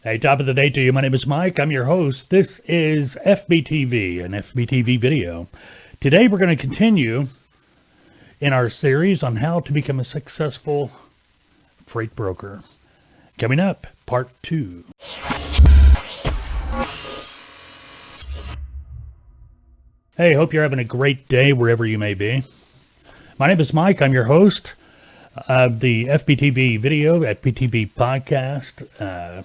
Hey, top of the day to you. My name is Mike. I'm your host. This is FBTV, an FBTV video. Today we're going to continue in our series on how to become a successful freight broker. Coming up, part 2. Hey, hope you're having a great day wherever you may be. My name is Mike. I'm your host of the FBTV video, FBTV podcast.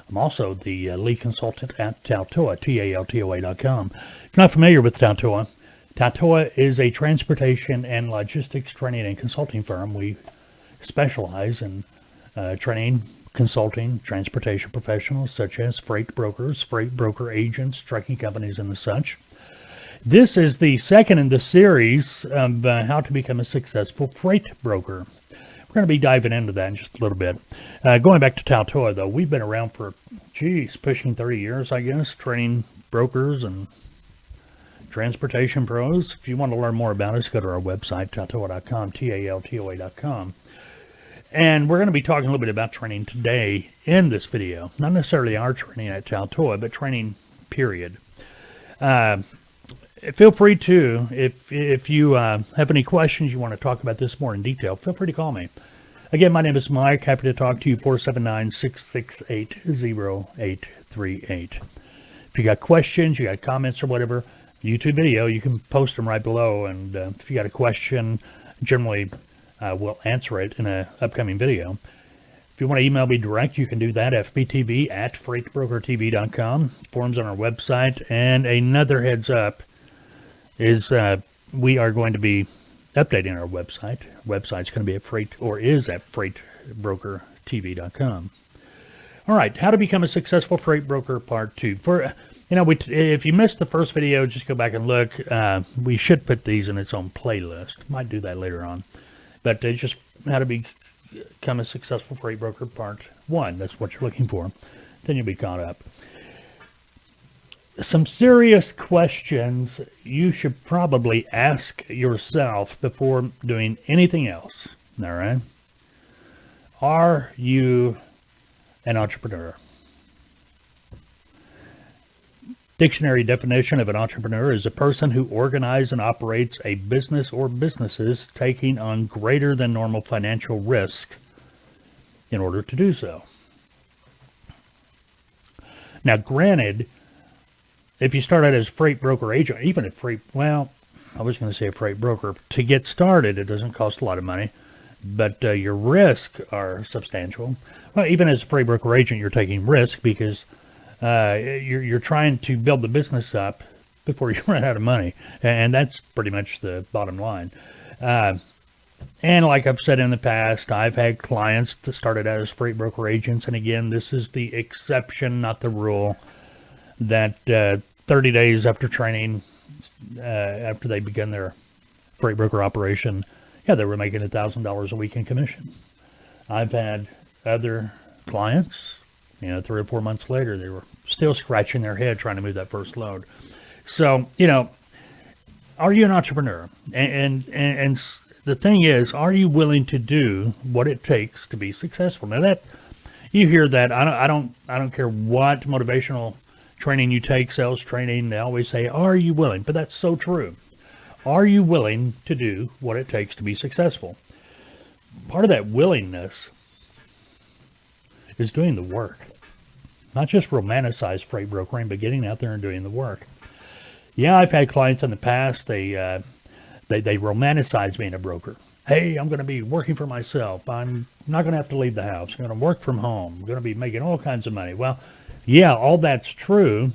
I'm also the lead consultant at Taltoa, TALTOA.com. If you're not familiar with Taltoa, Taltoa is a transportation and logistics training and consulting firm. We specialize in training, consulting, transportation professionals such as freight brokers, freight broker agents, trucking companies, and the such. This is the second in the series of how to become a successful freight broker. We're going to be diving into that in just a little bit. Going back to Taltoa, though, we've been around for, pushing 30 years, I guess, training brokers and transportation pros. If you want to learn more about us, go to our website, taltoa.com, TALTOA.com. And we're going to be talking a little bit about training today in this video. Not necessarily our training at Taltoa, but training, period. Feel free to, if you have any questions you want to talk about this more in detail, feel free to call me. Again, my name is Mike. Happy to talk to you, 479-668-0838. If you got questions, you got comments or whatever, YouTube video, you can post them right below. And if you got a question, generally we'll answer it in an upcoming video. If you want to email me direct, you can do that, fbtv@freightbrokertv.com. Forms on our website. And another heads up is we are going to be updating our website. Website's going to be at freightbrokertv.com. All right, how to become a successful freight broker, part 2. If you missed the first video, just go back and look. We should put these in its own playlist. Might do that later on. But it's just how to become a successful freight broker, part 1. That's what you're looking for. Then you'll be caught up. Some serious questions you should probably ask yourself before doing anything else. All right? Are you an entrepreneur? Dictionary definition of an entrepreneur is a person who organizes and operates a business or businesses taking on greater than normal financial risk in order to do so. Now, granted, if you start out as a freight broker agent, even a freight broker, to get started, it doesn't cost a lot of money, but your risks are substantial. Well, even as a freight broker agent, you're taking risk because you're trying to build the business up before you run out of money, and that's pretty much the bottom line. And like I've said in the past, I've had clients that started out as freight broker agents, and again, this is the exception, not the rule, that 30 days after training, after they began their freight broker operation, they were making $1,000 a week in commission. I've had other clients, 3 or 4 months later, they were still scratching their head trying to move that first load. So, are you an entrepreneur? And the thing is, are you willing to do what it takes to be successful? Now that you hear that, I don't care what motivational training you take, sales training, they always say, are you willing? But that's so true. Are you willing to do what it takes to be successful? Part of that willingness is doing the work. Not just romanticize freight brokering, but getting out there and doing the work. Yeah, I've had clients in the past, they romanticize being a broker. Hey, I'm going to be working for myself. I'm not going to have to leave the house. I'm going to work from home. I'm going to be making all kinds of money. Well, yeah, all that's true.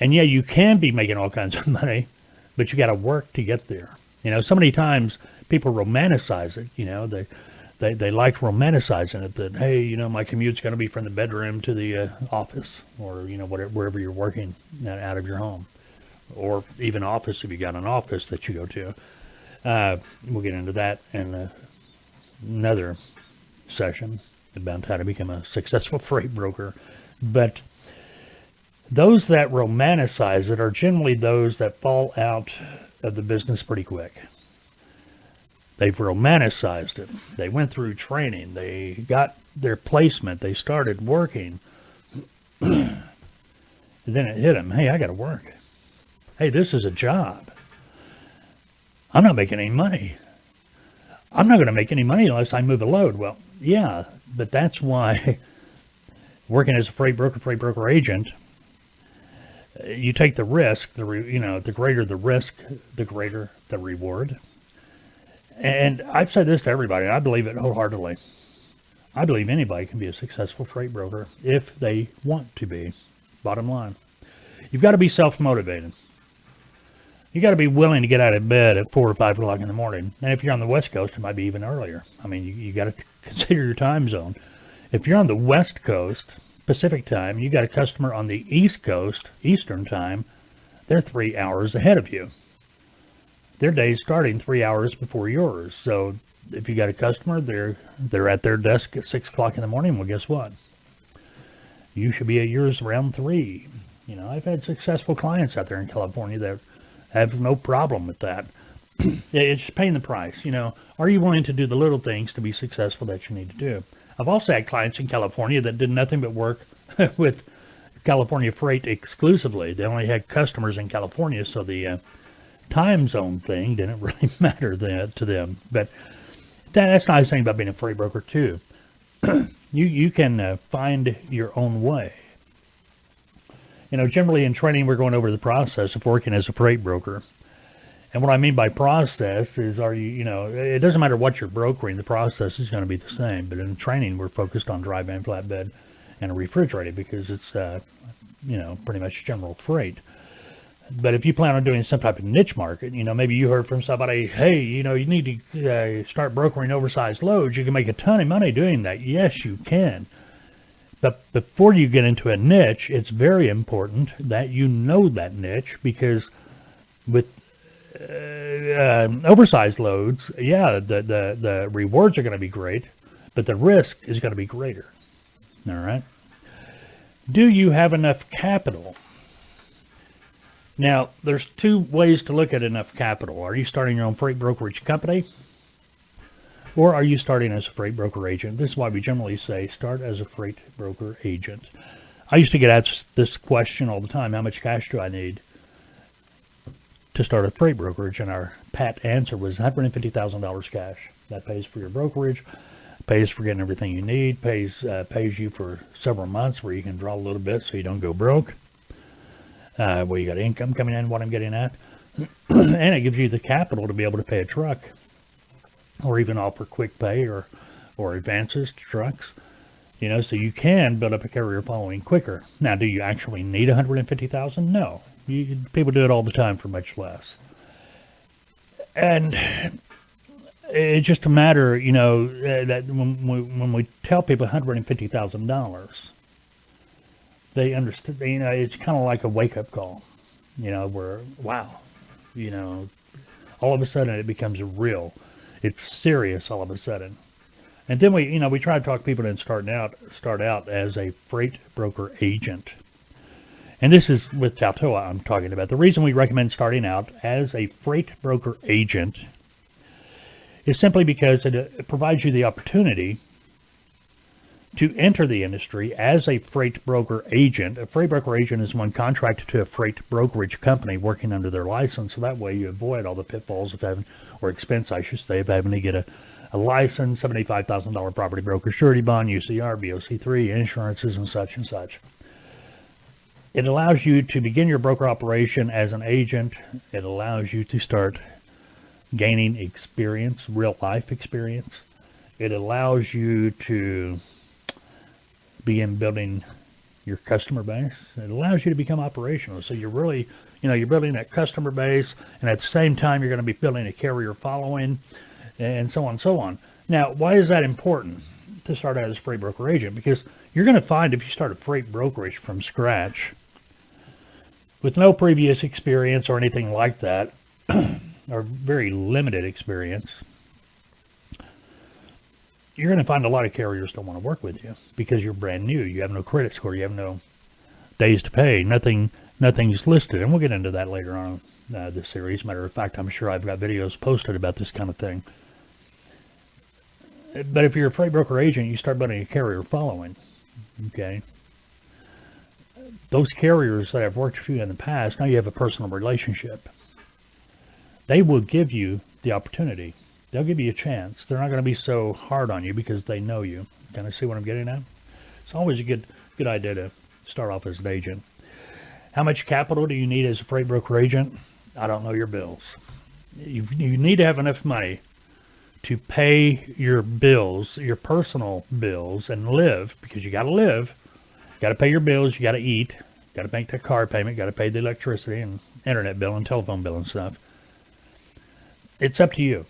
And yeah, you can be making all kinds of money, but you got to work to get there. So many times people romanticize it. They like romanticizing it that, hey, my commute's going to be from the bedroom to the office or, wherever you're working out of your home, or even office if you got an office that you go to. We'll get into that in another session about how to become a successful freight broker. But those that romanticize it are generally those that fall out of the business pretty quick. They've romanticized it. They went through training. They got their placement. They started working. And then it hit them. Hey, I got to work. Hey, this is a job. I'm not making any money. I'm not going to make any money unless I move a load. Well, yeah, but that's why working as a freight broker agent, you take the risk. The greater the risk, the greater the reward. And I've said this to everybody, and I believe it wholeheartedly. I believe anybody can be a successful freight broker if they want to be. Bottom line. You've got to be self-motivated. You got to be willing to get out of bed at 4 or 5 o'clock in the morning. And if you're on the West Coast, it might be even earlier. I mean, you got to consider your time zone. If you're on the West Coast, Pacific time, you got a customer on the East Coast, Eastern time, they're 3 hours ahead of you. Their day's starting 3 hours before yours. So if you got a customer, they're at their desk at 6 o'clock in the morning. Well, guess what? You should be at yours around 3. I've had successful clients out there in California that have no problem with that. It's just paying the price. Are you willing to do the little things to be successful that you need to do? I've also had clients in California that did nothing but work with California Freight exclusively. They only had customers in California, so the time zone thing didn't really matter to them. But that's nice thing about being a freight broker too. You can find your own way. Generally in training, we're going over the process of working as a freight broker. And what I mean by process is, it doesn't matter what you're brokering, the process is going to be the same. But in training, we're focused on dry van, flatbed, and a refrigerated because it's, pretty much general freight. But if you plan on doing some type of niche market, maybe you heard from somebody, hey, you need to start brokering oversized loads. You can make a ton of money doing that. Yes, you can. But before you get into a niche, it's very important that you know that niche, because with oversized loads, yeah, the rewards are going to be great, but the risk is going to be greater. All right. Do you have enough capital? Now, there's 2 ways to look at enough capital. Are you starting your own freight brokerage company? Or are you starting as a freight broker agent? This is why we generally say start as a freight broker agent. I used to get asked this question all the time. How much cash do I need to start a freight brokerage? And our pat answer was $150,000 cash. That pays for your brokerage, pays for getting everything you need, pays you for several months where you can draw a little bit so you don't go broke. Where you got income coming in, what I'm getting at. And it gives you the capital to be able to pay a truck, or even offer quick pay or advances to trucks, so you can build up a carrier following quicker. Now, do you actually need $150,000? No. People do it all the time for much less. And it's just a matter, that when we tell people $150,000, they understand, it's kind of like a wake-up call, where, wow, all of a sudden it becomes real. It's serious all of a sudden. And then we try to talk people into start out as a freight broker agent. And this is with Tautoa I'm talking about. The reason we recommend starting out as a freight broker agent is simply because it provides you the opportunity to enter the industry as a freight broker agent. A freight broker agent is one contracted to a freight brokerage company working under their license, so that way you avoid all the pitfalls of having, or expense, I should say, of having to get a license, $75,000 property broker surety bond, UCR, BOC3, insurances, and such and such. It allows you to begin your broker operation as an agent. It allows you to start gaining experience, real life experience. It allows you to begin building your customer base. It allows you to become operational. So you're really, you're building that customer base, and at the same time, you're going to be building a carrier following, and so on and so on. Now, why is that important to start out as a freight broker agent? Because you're going to find if you start a freight brokerage from scratch with no previous experience or anything like that, or very limited experience, you're going to find a lot of carriers don't want to work with you because you're brand new. You have no credit score. You have no days to pay. Nothing's listed. And we'll get into that later on this series. Matter of fact, I'm sure I've got videos posted about this kind of thing. But if you're a freight broker agent, you start building a carrier following. Okay. Those carriers that have worked for you in the past, now you have a personal relationship. They will give you the opportunity. They'll give you a chance. They're not going to be so hard on you because they know you. Kind of see what I'm getting at? It's always a good idea to start off as an agent. How much capital do you need as a freight broker agent? I don't know your bills. You need to have enough money to pay your bills, your personal bills, and live, because you got to live. You got to pay your bills. You got to eat. Got to make that car payment. Got to pay the electricity and internet bill and telephone bill and stuff. It's up to you.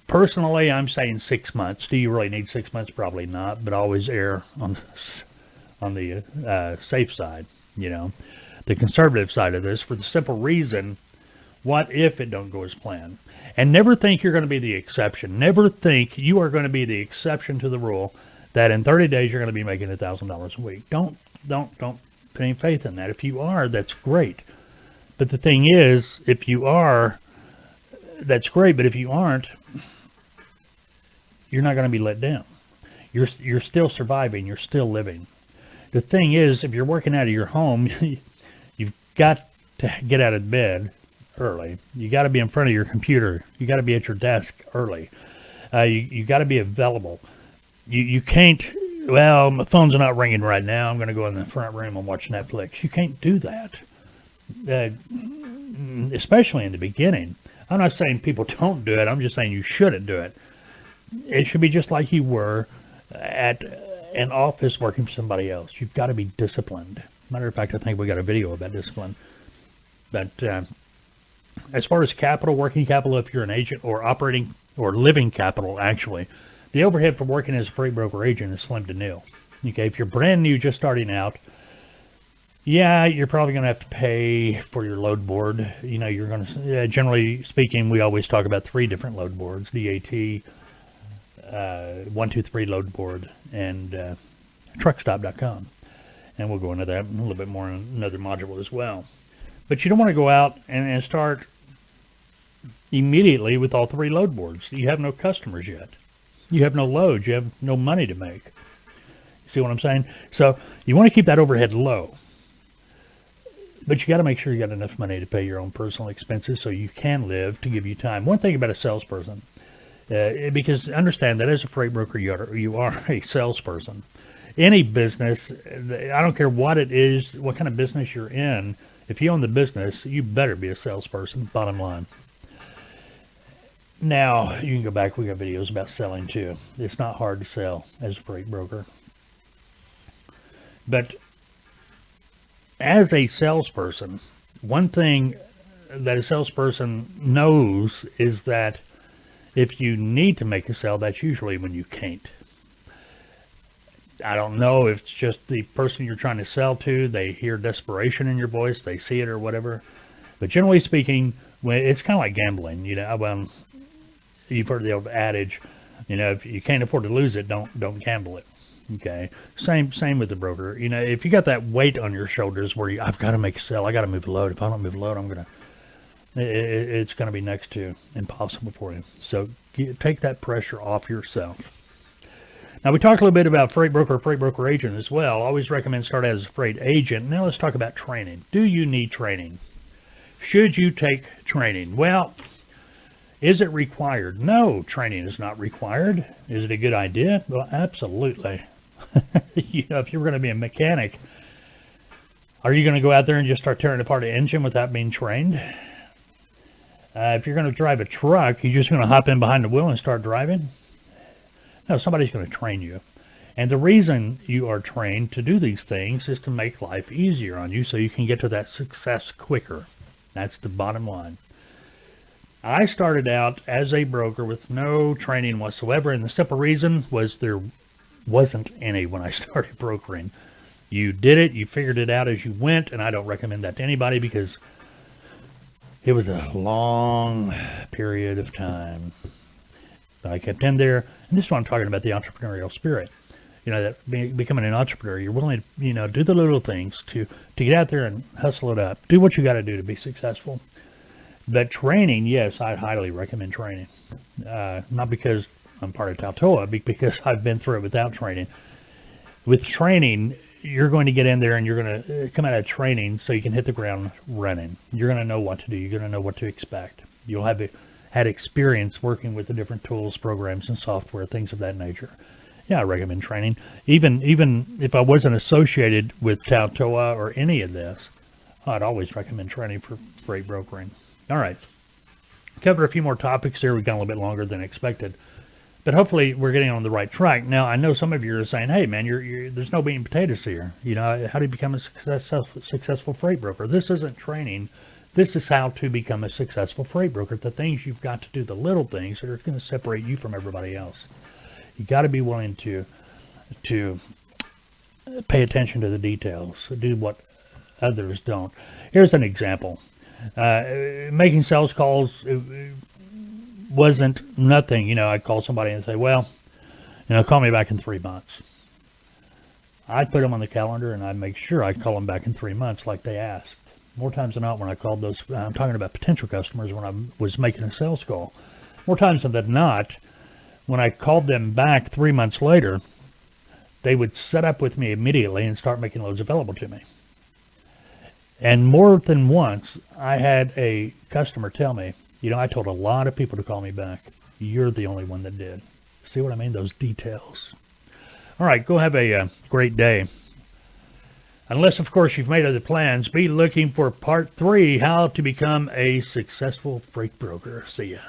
Personally, I'm saying 6 months. Do you really need 6 months? Probably not, but always err on the safe side, the conservative side of this, for the simple reason, what if it don't go as planned? And never think you're going to be the exception. Never think you are going to be the exception to the rule that in 30 days you're going to be making $1,000 a week. Don't put any faith in that. If you are, that's great. But the thing is, if you are, that's great. But if you aren't, you're not going to be let down. You're still surviving. You're still living. The thing is, if you're working out of your home, you've got to get out of bed early. You got to be in front of your computer. You got to be at your desk early. You got to be available. You can't, well, my phone's not ringing right now. I'm going to go in the front room and watch Netflix. You can't do that, especially in the beginning. I'm not saying people don't do it. I'm just saying you shouldn't do it. It should be just like you were at an office working for somebody else. You've got to be disciplined. Matter of fact, I think we got a video about discipline. But as far as capital, working capital, if you're an agent, or operating or living capital, actually, the overhead for working as a freight broker agent is slim to nil. Okay, if you're brand new, just starting out, yeah, you're probably going to have to pay for your load board. You're going to, generally speaking, we always talk about 3 different load boards: DAT, 123 load board, and truckstop.com. And we'll go into that a little bit more in another module as well. But you don't want to go out and start immediately with all 3 load boards. You have no customers yet. You have no loads. You have no money to make. See what I'm saying? So you want to keep that overhead low. But you got to make sure you got enough money to pay your own personal expenses so you can live, to give you time. One thing about a salesperson, because understand that as a freight broker, you are a salesperson. Any business, I don't care what it is, what kind of business you're in, if you own the business, you better be a salesperson, bottom line. Now, you can go back. We got videos about selling too. It's not hard to sell as a freight broker. But as a salesperson, one thing that a salesperson knows is that if you need to make a sale, that's usually when you can't. I don't know if it's just the person you're trying to sell to, they hear desperation in your voice, they see it or whatever. But generally speaking, it's kind of like gambling. You've heard the old adage, if you can't afford to lose it, don't gamble it. Okay. Same with the broker. If you got that weight on your shoulders where I've got to make a sale, I got to move the load. If I don't move the load, it's going to be next to impossible for you. So take that pressure off yourself. Now, we talked a little bit about freight broker agent as well. Always recommend start as a freight agent. Now let's talk about training. Do you need training? Should you take training? Well, is it required? No, training is not required. Is it a good idea? Well, absolutely. If you're going to be a mechanic, are you going to go out there and just start tearing apart an engine without being trained? If you're going to drive a truck, you're just going to hop in behind the wheel and start driving? No, somebody's going to train you. And the reason you are trained to do these things is to make life easier on you so you can get to that success quicker. That's the bottom line. I started out as a broker with no training whatsoever, and the simple reason was there wasn't any when I started brokering. You did it, you figured it out as you went, and I don't recommend that to anybody because it was a long period of time. But I kept in there, and this is what I'm talking about, the entrepreneurial spirit. That becoming an entrepreneur, you're willing to, do the little things to get out there and hustle it up. Do what you got to do to be successful. But training, yes, I highly recommend training. Not because I'm part of Tautoa, but because I've been through it without training. With training, you're going to get in there and you're going to come out of training so you can hit the ground running. You're going to know what to do. You're going to know what to expect. You'll have had experience working with the different tools, programs, and software, things of that nature. Yeah, I recommend training. Even if I wasn't associated with Tautoa or any of this, I'd always recommend training for freight brokering. All right. Cover a few more topics here. We've gone a little bit longer than expected. But hopefully we're getting on the right track. Now, I know some of you are saying, hey, man, there's no meat and potatoes here. You know, how do you become a successful freight broker? This isn't training. This is how to become a successful freight broker. The things you've got to do, the little things that are going to separate you from everybody else. You got to be willing to pay attention to the details, do what others don't. Here's an example. Making sales calls wasn't nothing. You know, I'd call somebody and say, well, call me back in 3 months. I'd put them on the calendar and I'd make sure I'd call them back in 3 months like they asked. More times than not, when I called those, I'm talking about potential customers when I was making a sales call. More times than not, when I called them back 3 months later, they would set up with me immediately and start making loads available to me. And more than once, I had a customer tell me, I told a lot of people to call me back. You're the only one that did. See what I mean? Those details. All right, go have a great day. Unless, of course, you've made other plans, be looking for part 3, how to become a successful freight broker. See ya.